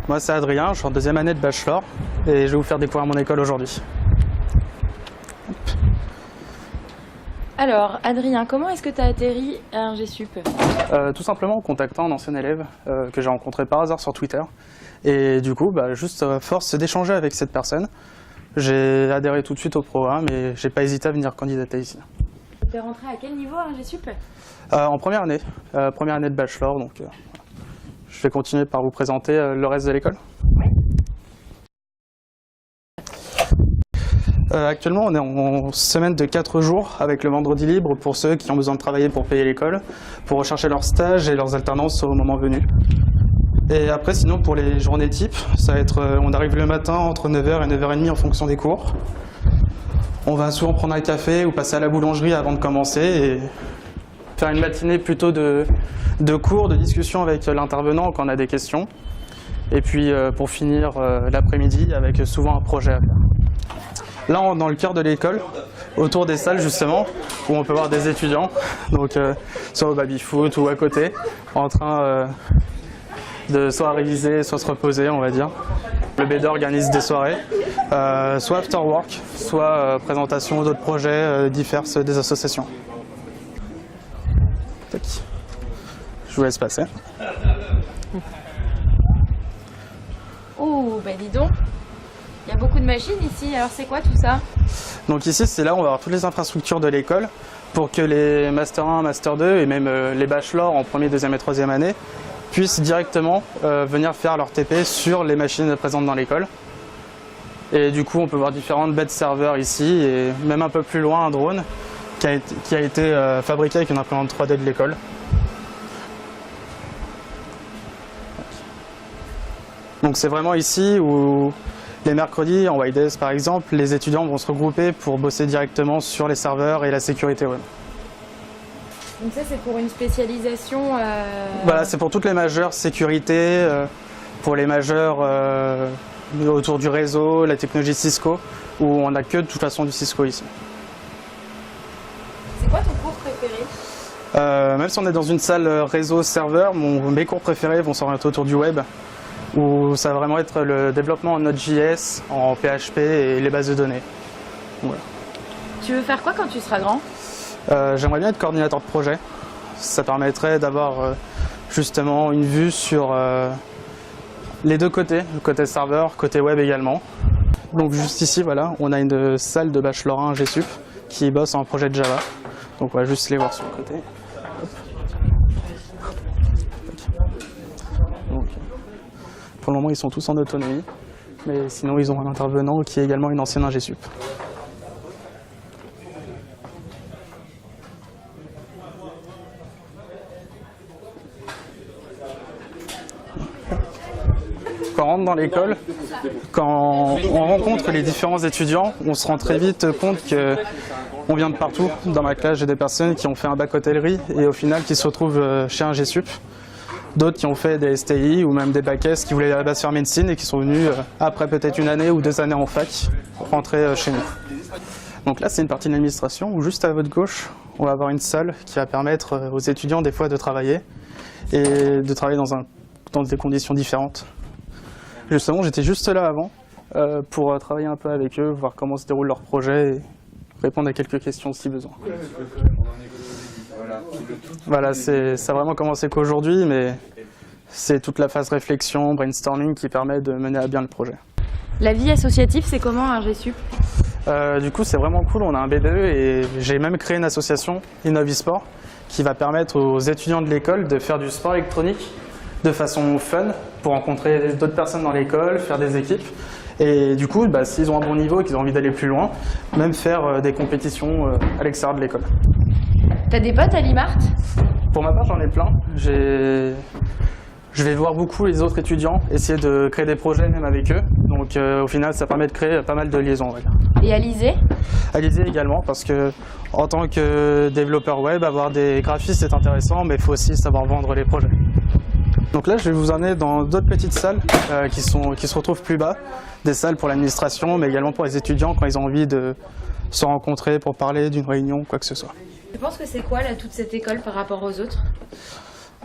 Moi c'est Adrien, je suis en deuxième année de bachelor et je vais vous faire découvrir mon école aujourd'hui. Alors Adrien, comment est-ce que tu as atterri à RGSup? Tout simplement en contactant un ancien élève que j'ai rencontré par hasard sur Twitter. Et du coup, juste à force d'échanger avec cette personne, j'ai adhéré tout de suite au programme et j'ai pas hésité à venir candidater ici. Tu es rentré à quel niveau à RGSup? En première année de bachelor, donc je vais continuer par vous présenter le reste de l'école. Actuellement, on est en semaine de 4 jours avec le vendredi libre pour ceux qui ont besoin de travailler pour payer l'école, pour rechercher leurs stages et leurs alternances au moment venu. Et après, sinon, pour les journées types, ça va être, on arrive le matin entre 9h et 9h30 en fonction des cours. On va souvent prendre un café ou passer à la boulangerie avant de commencer et faire une matinée plutôt de cours, de discussion avec l'intervenant quand on a des questions. Et puis pour finir l'après-midi avec souvent un projet à faire. Là, on est dans le cœur de l'école, autour des salles justement, où on peut voir des étudiants, donc soit au baby-foot ou à côté, en train de soit réviser, soit se reposer, on va dire. Le BD organise des soirées, soit after work, soit présentation d'autres projets diverses des associations. Tac. Je vous laisse passer. Oh, bah dis donc, il y a beaucoup de machines ici, alors c'est quoi tout ça? Donc ici, c'est là où on va avoir toutes les infrastructures de l'école pour que les Master 1, Master 2 et même les bachelors en première, deuxième et troisième année puissent directement venir faire leur TP sur les machines présentes dans l'école. Et du coup, on peut voir différentes bêtes serveurs ici et même un peu plus loin, un drone qui a été fabriqué avec une imprimante 3D de l'école. Donc c'est vraiment ici où les mercredis, en White Days par exemple, les étudiants vont se regrouper pour bosser directement sur les serveurs et la sécurité web. Donc ça c'est pour une spécialisation Voilà, c'est pour toutes les majeures sécurité, pour les majeures autour du réseau, la technologie Cisco, où on n'a que de toute façon du Cisco ici. C'est quoi ton cours préféré? Même si on est dans une salle réseau-serveur, mes cours préférés vont s'orienter autour du web, où ça va vraiment être le développement en Node.js, en PHP et les bases de données. Voilà. Tu veux faire quoi quand tu seras grand? J'aimerais bien être coordinateur de projet. Ça permettrait d'avoir justement une vue sur les deux côtés, le côté serveur, côté web également. Donc juste ici, voilà, on a une salle de bachelor 1 GSUP qui bosse en projet de Java. Donc on va juste les voir sur le côté. Donc, pour le moment, ils sont tous en autonomie, mais sinon ils ont un intervenant qui est également une ancienne GSUP. Quand on rentre dans l'école, quand on rencontre les différents étudiants, on se rend très vite compte qu'on vient de partout. Dans ma classe, j'ai des personnes qui ont fait un bac hôtellerie et au final qui se retrouvent chez un GSUP. D'autres qui ont fait des STI ou même des bacs S qui voulaient à la base faire médecine et qui sont venus après peut-être une année ou 2 années en fac rentrer chez nous. Donc là, c'est une partie de l'administration où juste à votre gauche, on va avoir une salle qui va permettre aux étudiants des fois de travailler et de travailler dans des conditions différentes. Justement, j'étais juste là avant pour travailler un peu avec eux, voir comment se déroule leur projet et répondre à quelques questions si besoin. Voilà, ça a vraiment commencé qu'aujourd'hui, mais c'est toute la phase réflexion, brainstorming qui permet de mener à bien le projet. La vie associative, c'est comment à RGSup? Du coup, c'est vraiment cool, on a un BDE et j'ai même créé une association, Innovisport, qui va permettre aux étudiants de l'école de faire du sport électronique de façon fun, pour rencontrer d'autres personnes dans l'école, faire des équipes. Et du coup, s'ils ont un bon niveau et qu'ils ont envie d'aller plus loin, même faire des compétitions à l'extérieur de l'école. T'as des potes à l'IMART? Pour ma part, j'en ai plein. Je vais voir beaucoup les autres étudiants, essayer de créer des projets même avec eux. Donc au final, ça permet de créer pas mal de liaisons, on va dire. Et Alizé? Alizé également, parce que en tant que développeur web, avoir des graphistes c'est intéressant, mais il faut aussi savoir vendre les projets. Donc là, je vais vous emmener dans d'autres petites salles qui se retrouvent plus bas. Des salles pour l'administration, mais également pour les étudiants quand ils ont envie de se rencontrer pour parler d'une réunion, quoi que ce soit. Tu penses que c'est quoi là, toute cette école par rapport aux autres?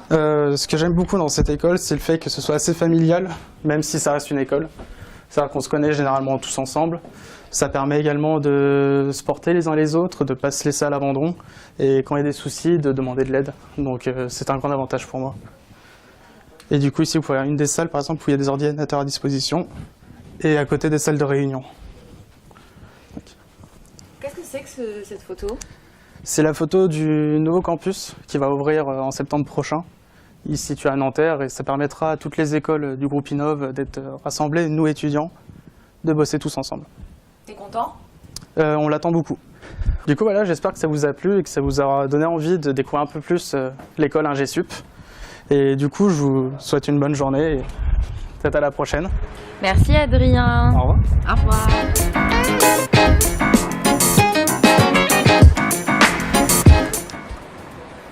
Ce que j'aime beaucoup dans cette école, c'est le fait que ce soit assez familial, même si ça reste une école. C'est-à-dire qu'on se connaît généralement tous ensemble. Ça permet également de se porter les uns les autres, de ne pas se laisser à l'abandon, et quand il y a des soucis, de demander de l'aide. Donc c'est un grand avantage pour moi. Et du coup, ici, vous pouvez avoir une des salles, par exemple, où il y a des ordinateurs à disposition, et à côté des salles de réunion. Qu'est-ce que c'est que cette photo? C'est la photo du nouveau campus qui va ouvrir en septembre prochain. Il se situe à Nanterre et ça permettra à toutes les écoles du groupe Innov d'être rassemblées, nous étudiants, de bosser tous ensemble. T'es content? On l'attend beaucoup. Du coup, voilà, j'espère que ça vous a plu et que ça vous aura donné envie de découvrir un peu plus l'école IngeSup. Et du coup, je vous souhaite une bonne journée et peut-être à la prochaine. Merci Adrien. Au revoir. Au revoir.